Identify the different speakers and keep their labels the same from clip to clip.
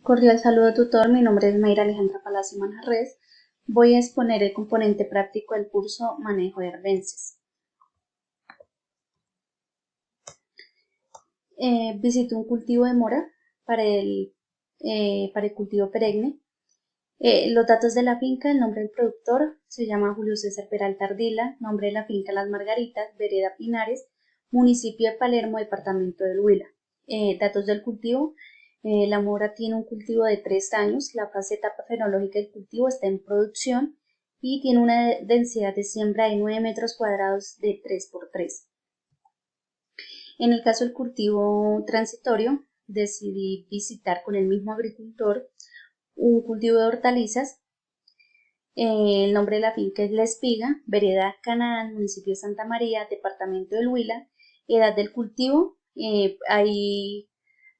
Speaker 1: Cordial saludo tutor, mi nombre es Mayra Alejandra Palacio Manjarres. Voy a exponer el componente práctico del curso Manejo de Arbences. Visité un cultivo de mora para el cultivo perenne. Los datos de la finca: el nombre del productor se llama Julio César Peralta Ardila, nombre de la finca Las Margaritas, vereda Pinares, municipio de Palermo, departamento del Huila. Datos del cultivo: la mora tiene un cultivo de 3 años, la fase etapa fenológica del cultivo está en producción y tiene una densidad de siembra de 9 metros cuadrados de 3×3. En el caso del cultivo transitorio, decidí visitar con el mismo agricultor un cultivo de hortalizas. El nombre de la finca es La Espiga, vereda Canaán, municipio de Santa María, departamento del Huila. Edad del cultivo: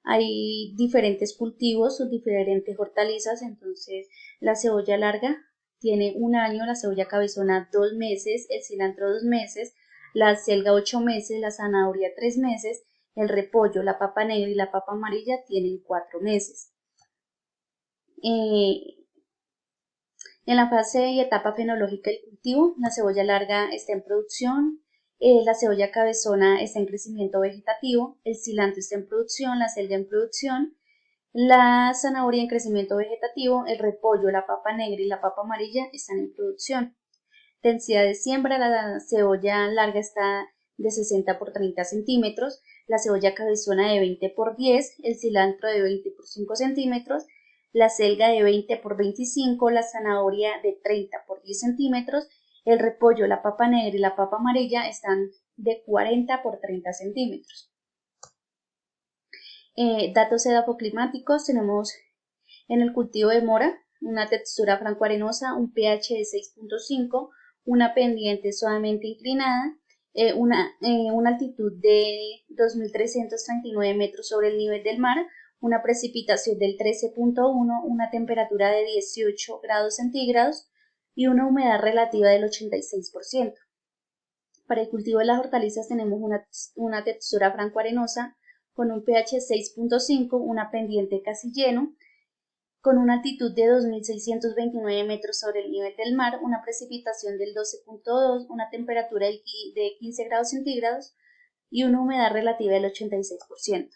Speaker 1: hay diferentes cultivos, diferentes hortalizas. Entonces, la cebolla larga tiene 1 año, la cebolla cabezona 2 meses, el cilantro 2 meses, la selga 8 meses, la zanahoria 3 meses, el repollo, la papa negra y la papa amarilla tienen 4 meses. En la fase y etapa fenológica del cultivo, la cebolla larga está en producción, la cebolla cabezona está en crecimiento vegetativo, el cilantro está en producción, la selga en producción, la zanahoria en crecimiento vegetativo, el repollo, la papa negra y la papa amarilla están en producción. Densidad de siembra: la cebolla larga está de 60 por 30 centímetros, la cebolla cabezona de 20 por 10, el cilantro de 20 por 5 centímetros, la selga de 20 por 25, la zanahoria de 30 por 10 centímetros, el repollo, la papa negra y la papa amarilla están de 40 por 30 centímetros. Datos edafoclimáticos: tenemos en el cultivo de mora una textura franco-arenosa, un pH de 6.5, una pendiente suavemente inclinada, una altitud de 2.339 metros sobre el nivel del mar, una precipitación del 13.1, una temperatura de 18 grados centígrados y una humedad relativa del 86%. Para el cultivo de las hortalizas tenemos una textura franco-arenosa con un pH 6.5, una pendiente casi lleno, con una altitud de 2.629 metros sobre el nivel del mar, una precipitación del 12.2, una temperatura de 15 grados centígrados y una humedad relativa del 86%.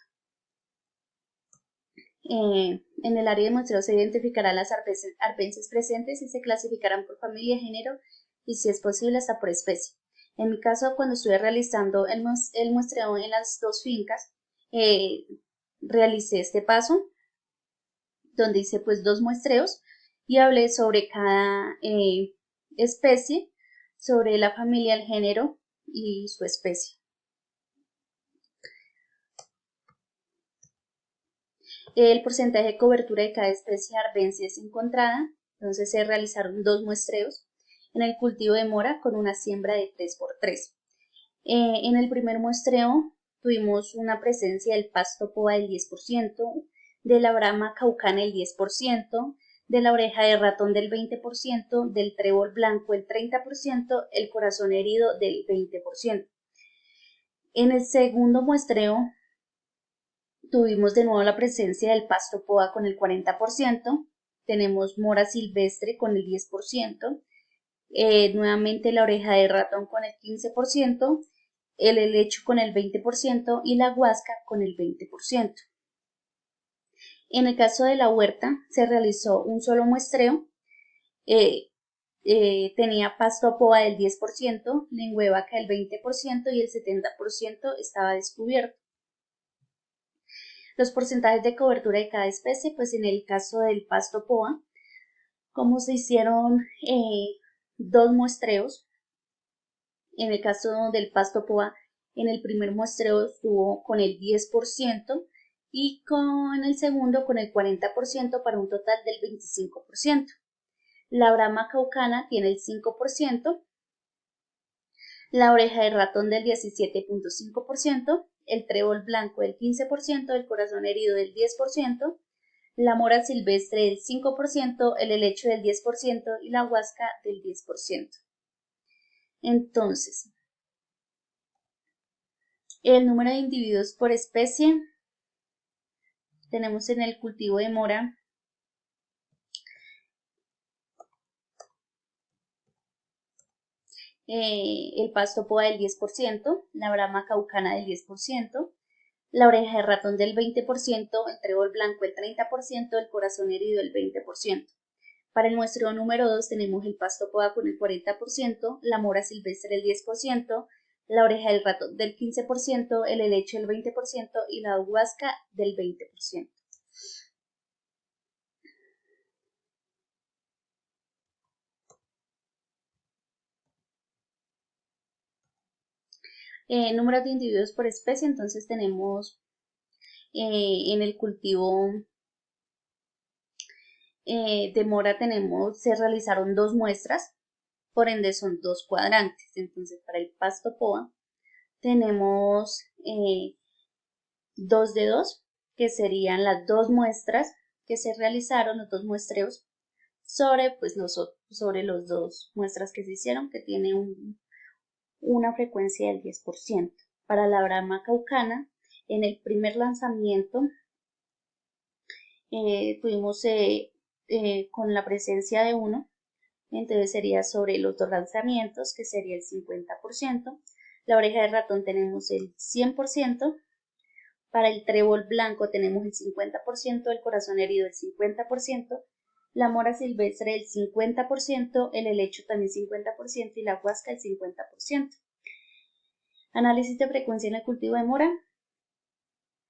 Speaker 1: En el área de muestreo se identificarán las arbences presentes y se clasificarán por familia, género y, si es posible, hasta por especie. En mi caso, cuando estuve realizando el muestreo en las 2 fincas, realicé este paso donde hice pues 2 muestreos y hablé sobre cada especie, sobre la familia, el género y su especie. El porcentaje de cobertura de cada especie de arbences encontrada. Entonces se realizaron 2 muestreos en el cultivo de mora con una siembra de 3×3. En el primer muestreo tuvimos una presencia del pasto poa del 10%, de la brama caucana el 10%, de la oreja de ratón del 20%, del trébol blanco el 30%, el corazón herido del 20%. En el segundo muestreo tuvimos de nuevo la presencia del pasto poa con el 40%, tenemos mora silvestre con el 10%, nuevamente la oreja de ratón con el 15%, el helecho con el 20% y la guasca con el 20%. En el caso de la huerta se realizó un solo muestreo, tenía pasto poa del 10%, lengua de vaca del 20% y el 70% estaba descubierto. Los porcentajes de cobertura de cada especie: pues en el caso del pasto poa, como se hicieron 2 muestreos, en el caso del pasto poa, en el primer muestreo estuvo con el 10% y con el segundo con el 40% para un total del 25%. La brama caucana tiene el 5%, la oreja de ratón del 17.5%, el trébol blanco del 15%, el corazón herido del 10%, la mora silvestre del 5%, el helecho del 10% y la guasca del 10%. Entonces, el número de individuos por especie tenemos en el cultivo de mora el pasto poa del 10%, la brama caucana del 10%, la oreja de ratón del 20%, el trébol blanco el 30%, el corazón herido el 20%. Para el muestreo número 2 tenemos el pasto poa con el 40%, la mora silvestre el 10%, la oreja del ratón del 15%, el helecho del 20% y la huasca del 20%. Número de individuos por especie, entonces tenemos en el cultivo de mora se realizaron 2 muestras, por ende son 2 cuadrantes. Entonces para el pasto poa tenemos 2 de 2, que serían las 2 muestras que se realizaron, los 2 muestreos, sobre, pues, sobre los 2 muestras que se hicieron, que tiene una frecuencia del 10%. Para la brama caucana, en el primer lanzamiento tuvimos con la presencia de 1, entonces sería sobre los 2 lanzamientos, que sería el 50%. La oreja de ratón tenemos el 100%. Para el trébol blanco tenemos el 50%, el corazón herido el 50%, la mora silvestre el 50%, el helecho también 50% y la huasca el 50%. Análisis de frecuencia en el cultivo de mora.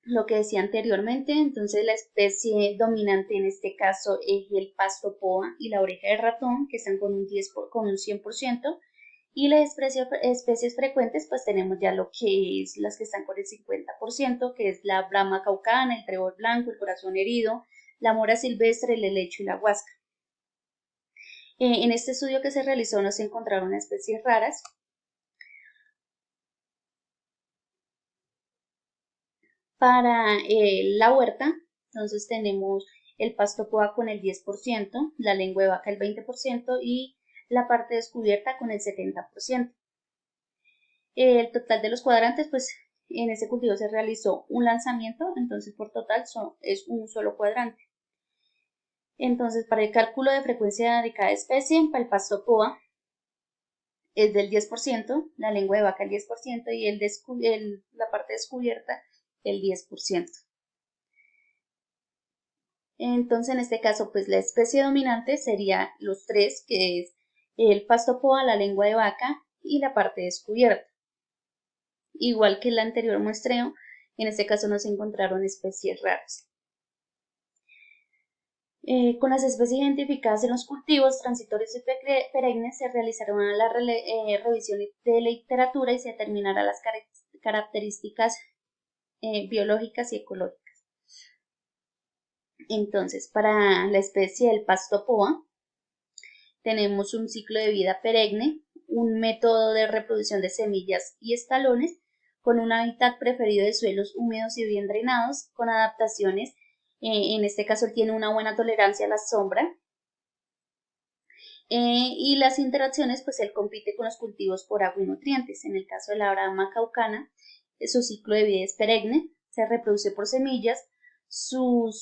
Speaker 1: Lo que decía anteriormente, entonces la especie dominante en este caso es el pasto poa y la oreja de ratón, que están con un 100%, y las especies frecuentes, pues tenemos ya lo que es las que están con el 50%, que es la brama caucana, el trébol blanco, el corazón herido, la mora silvestre, el helecho y la huasca. En este estudio que se realizó no se encontraron especies raras. Para la huerta, entonces tenemos el pasto poa con el 10%, la lengua de vaca el 20% y la parte descubierta con el 70%. El total de los cuadrantes, pues en ese cultivo se realizó un lanzamiento, entonces por total es un solo cuadrante. Entonces para el cálculo de frecuencia de cada especie, para el pasto poa es del 10%, la lengua de vaca el 10% y la parte descubierta el 10%. Entonces, en este caso, pues la especie dominante sería los 3, que es el pasto poa, la lengua de vaca y la parte descubierta. Igual que el anterior muestreo, en este caso no se encontraron especies raras. Con las especies identificadas en los cultivos transitorios y perennes se realizaron la revisión de literatura y se determinarán las características biológicas y ecológicas. Entonces, para la especie del pasto poa, tenemos un ciclo de vida perenne, un método de reproducción de semillas y estolones, con un hábitat preferido de suelos húmedos y bien drenados, con adaptaciones. En este caso tiene una buena tolerancia a la sombra. Y las interacciones, pues él compite con los cultivos por agua y nutrientes. En el caso de la brama caucana, su ciclo de vida es perenne, se reproduce por semillas, su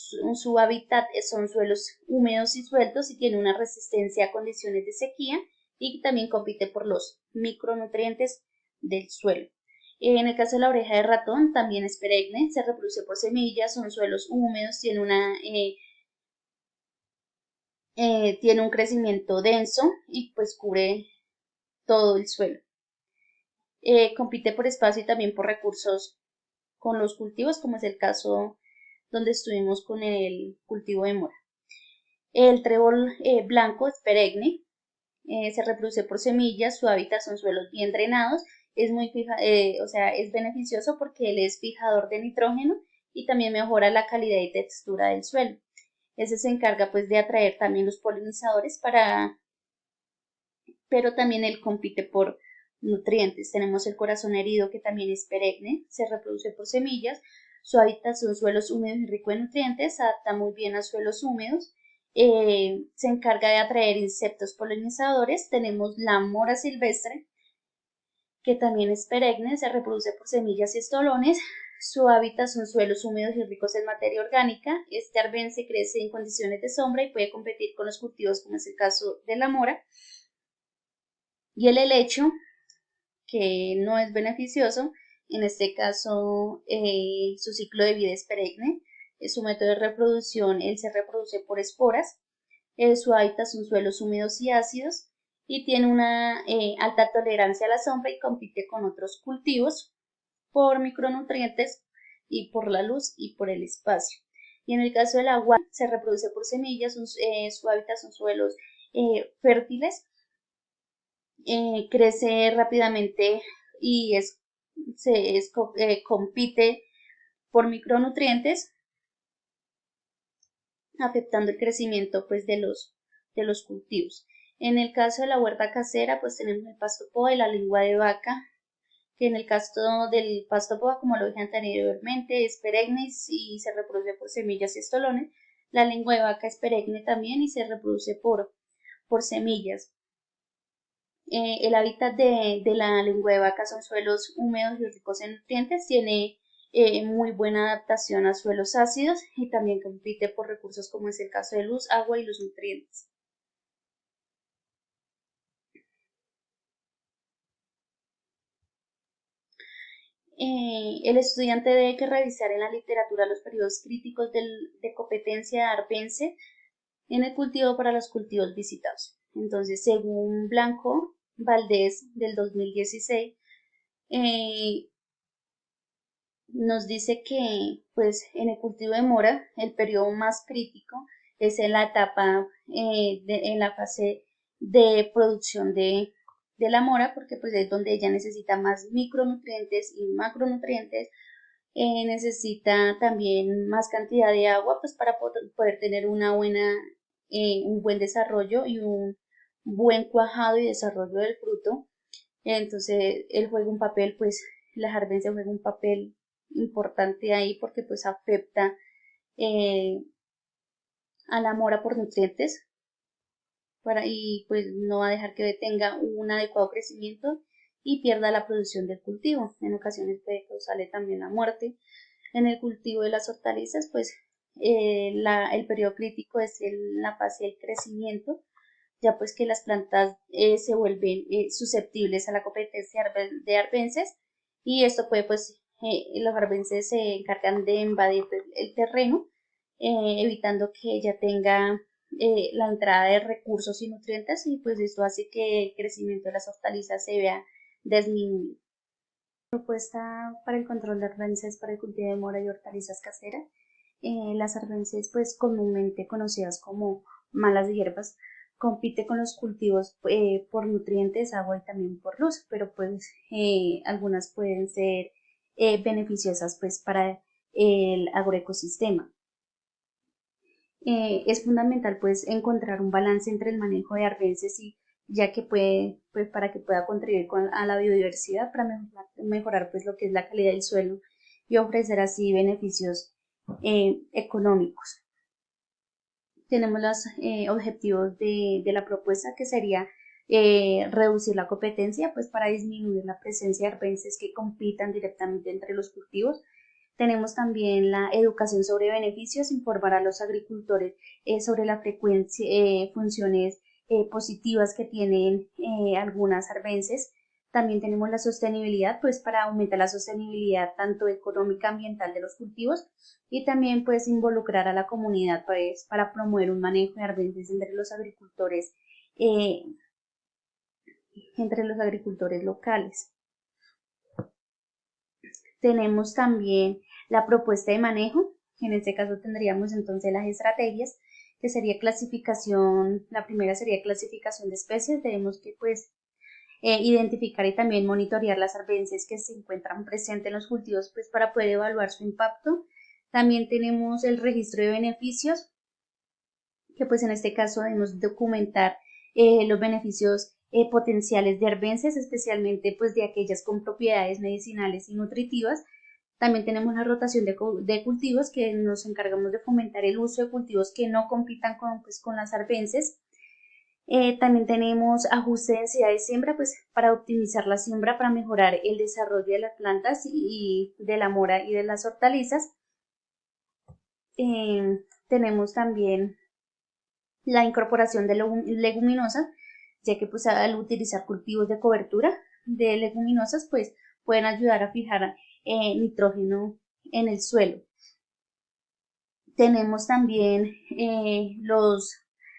Speaker 1: hábitat son suelos húmedos y sueltos y tiene una resistencia a condiciones de sequía y también compite por los micronutrientes del suelo. En el caso de la oreja de ratón también es perenne, se reproduce por semillas, son suelos húmedos, tiene un crecimiento denso y pues cubre todo el suelo. Compite por espacio y también por recursos con los cultivos, como es el caso donde estuvimos con el cultivo de mora. El trébol blanco es perenne, se reproduce por semillas, su hábitat son suelos bien drenados, es es beneficioso porque él es fijador de nitrógeno y también mejora la calidad y textura del suelo. Ese se encarga pues de atraer también los polinizadores pero también él compite por nutrientes. Tenemos el corazón herido que también es perenne, se reproduce por semillas, su hábitat son suelos húmedos y ricos en nutrientes, se adapta muy bien a suelos húmedos, se encarga de atraer insectos polinizadores. Tenemos la mora silvestre que también es perenne, se reproduce por semillas y estolones, Su hábitat son suelos húmedos y ricos en materia orgánica. Este arbense crece en condiciones de sombra y puede competir con los cultivos como es el caso de la mora. Y el helecho, que no es beneficioso, en este caso su ciclo de vida es perenne. Su método de reproducción, él se reproduce por esporas. Su hábitat son suelos húmedos y ácidos y tiene una alta tolerancia a la sombra y compite con otros cultivos por micronutrientes y por la luz y por el espacio. Y en el caso del agua se reproduce por semillas, su hábitat son suelos fértiles, crece rápidamente y compite por micronutrientes, afectando el crecimiento pues, de los cultivos. En el caso de la huerta casera, pues tenemos el pasto poa y la lengua de vaca, que en el caso del pasto poa, como lo dije anteriormente, es perenne y se reproduce por semillas y estolones. La lengua de vaca es perenne también y se reproduce por semillas. El hábitat de la lengua de vaca son suelos húmedos y ricos en nutrientes, tiene muy buena adaptación a suelos ácidos y también compite por recursos como es el caso de luz, agua y los nutrientes. El estudiante debe que revisar en la literatura los periodos críticos de competencia arbense en el cultivo para los cultivos visitados. Entonces, según Blanco Valdés del 2016, nos dice que pues en el cultivo de mora el periodo más crítico es en la etapa, en la fase de producción de la mora, porque pues es donde ella necesita más micronutrientes y macronutrientes, necesita también más cantidad de agua pues para poder tener un buen desarrollo y un buen cuajado y desarrollo del fruto. Entonces él juega un papel, pues la jarbense juega un papel importante ahí porque pues afecta eh, a la mora por nutrientes y pues no va a dejar que tenga un adecuado crecimiento y pierda la producción del cultivo. En ocasiones puede causarle también la muerte. En el cultivo de las hortalizas, pues el periodo crítico es la fase del crecimiento, ya pues que las plantas se vuelven susceptibles a la competencia de arbences y esto puede pues los arbences se encargan de invadir el terreno, evitando que ella tenga la entrada de recursos y nutrientes y pues esto hace que el crecimiento de las hortalizas se vea disminuido. Propuesta para el control de arbences para el cultivo de mora y hortalizas caseras. Las arbences, pues comúnmente conocidas como malas hierbas, compite con los cultivos por nutrientes, agua y también por luz, pero pues algunas pueden ser beneficiosas pues para el agroecosistema. Es fundamental pues encontrar un balance entre el manejo de arbences y ya que puede pues para que pueda contribuir a la biodiversidad para mejorar pues lo que es la calidad del suelo y ofrecer así beneficios económicos. Tenemos los objetivos de la propuesta que sería reducir la competencia pues para disminuir la presencia de arbences que compitan directamente entre los cultivos. Tenemos también la educación sobre beneficios, informar a los agricultores sobre la frecuencia, funciones positivas que tienen algunas arbences. También tenemos la sostenibilidad, pues para aumentar la sostenibilidad tanto económica, ambiental de los cultivos y también pues involucrar a la comunidad pues para promover un manejo de arbences eh, entre los agricultores locales. Tenemos también la propuesta de manejo, en este caso tendríamos entonces las estrategias, que sería clasificación, la primera sería clasificación de especies, tenemos que pues identificar y también monitorear las arbences que se encuentran presentes en los cultivos pues para poder evaluar su impacto. También tenemos el registro de beneficios, que pues en este caso debemos documentar los beneficios potenciales de arbences, especialmente pues de aquellas con propiedades medicinales y nutritivas. También tenemos la rotación de cultivos, que nos encargamos de fomentar el uso de cultivos que no compitan con las arbences. También tenemos ajuste de densidad de siembra, pues para optimizar la siembra, para mejorar el desarrollo de las plantas y de la mora y de las hortalizas. Tenemos también la incorporación de leguminosas, ya que pues al utilizar cultivos de cobertura de leguminosas, pues pueden ayudar a fijar nitrógeno en el suelo. Tenemos también los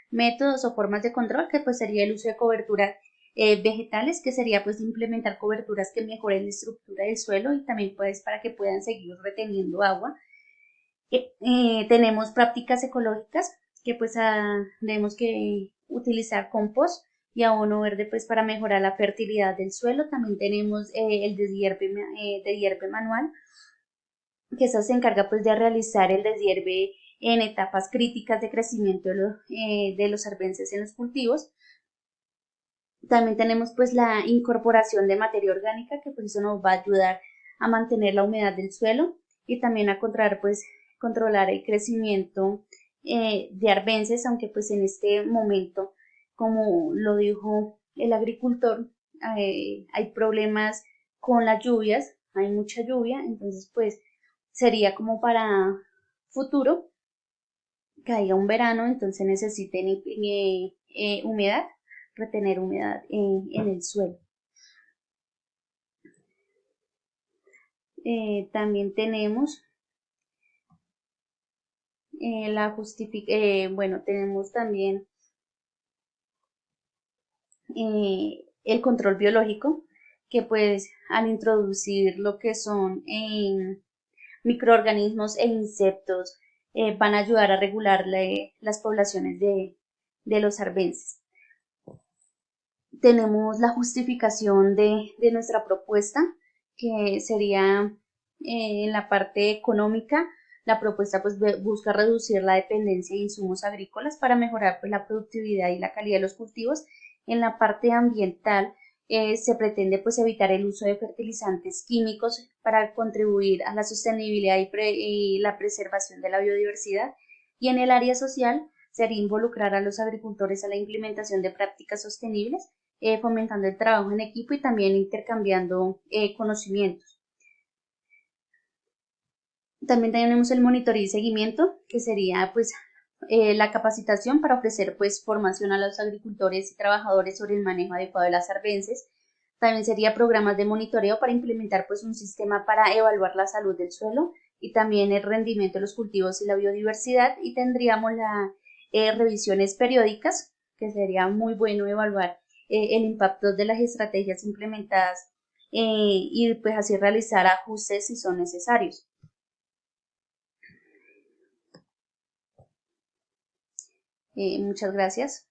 Speaker 1: métodos o formas de control, que pues sería el uso de coberturas vegetales, que sería pues implementar coberturas que mejoren la estructura del suelo y también pues para que puedan seguir reteniendo agua. Tenemos prácticas ecológicas, que pues tenemos que utilizar compost y abono verde pues para mejorar la fertilidad del suelo. También tenemos el deshierve manual, que eso se encarga pues de realizar el deshierve en etapas críticas de crecimiento de los arbences en los cultivos. También tenemos pues la incorporación de materia orgánica, que pues eso nos va a ayudar a mantener la humedad del suelo y también a controlar el crecimiento de arbences, aunque pues en este momento, como lo dijo el agricultor, hay problemas con las lluvias, hay mucha lluvia, entonces pues sería como para futuro que haya un verano, entonces necesiten humedad, retener humedad en el suelo. También tenemos bueno, tenemos también el control biológico, que pues al introducir lo que son microorganismos e insectos, van a ayudar a regular las poblaciones de los arbences. Tenemos la justificación de nuestra propuesta, que sería en la parte económica. La propuesta pues busca reducir la dependencia de insumos agrícolas para mejorar pues, la productividad y la calidad de los cultivos. En la parte ambiental se pretende pues evitar el uso de fertilizantes químicos para contribuir a la sostenibilidad y la preservación de la biodiversidad. Y en el área social sería involucrar a los agricultores a la implementación de prácticas sostenibles, fomentando el trabajo en equipo y también intercambiando conocimientos. También tenemos el monitoreo y seguimiento, que sería pues la capacitación para ofrecer pues formación a los agricultores y trabajadores sobre el manejo adecuado de las arbences. También sería programas de monitoreo para implementar pues un sistema para evaluar la salud del suelo y también el rendimiento de los cultivos y la biodiversidad, y tendríamos las revisiones periódicas, que sería muy bueno evaluar el impacto de las estrategias implementadas y pues así realizar ajustes si son necesarios. Muchas gracias.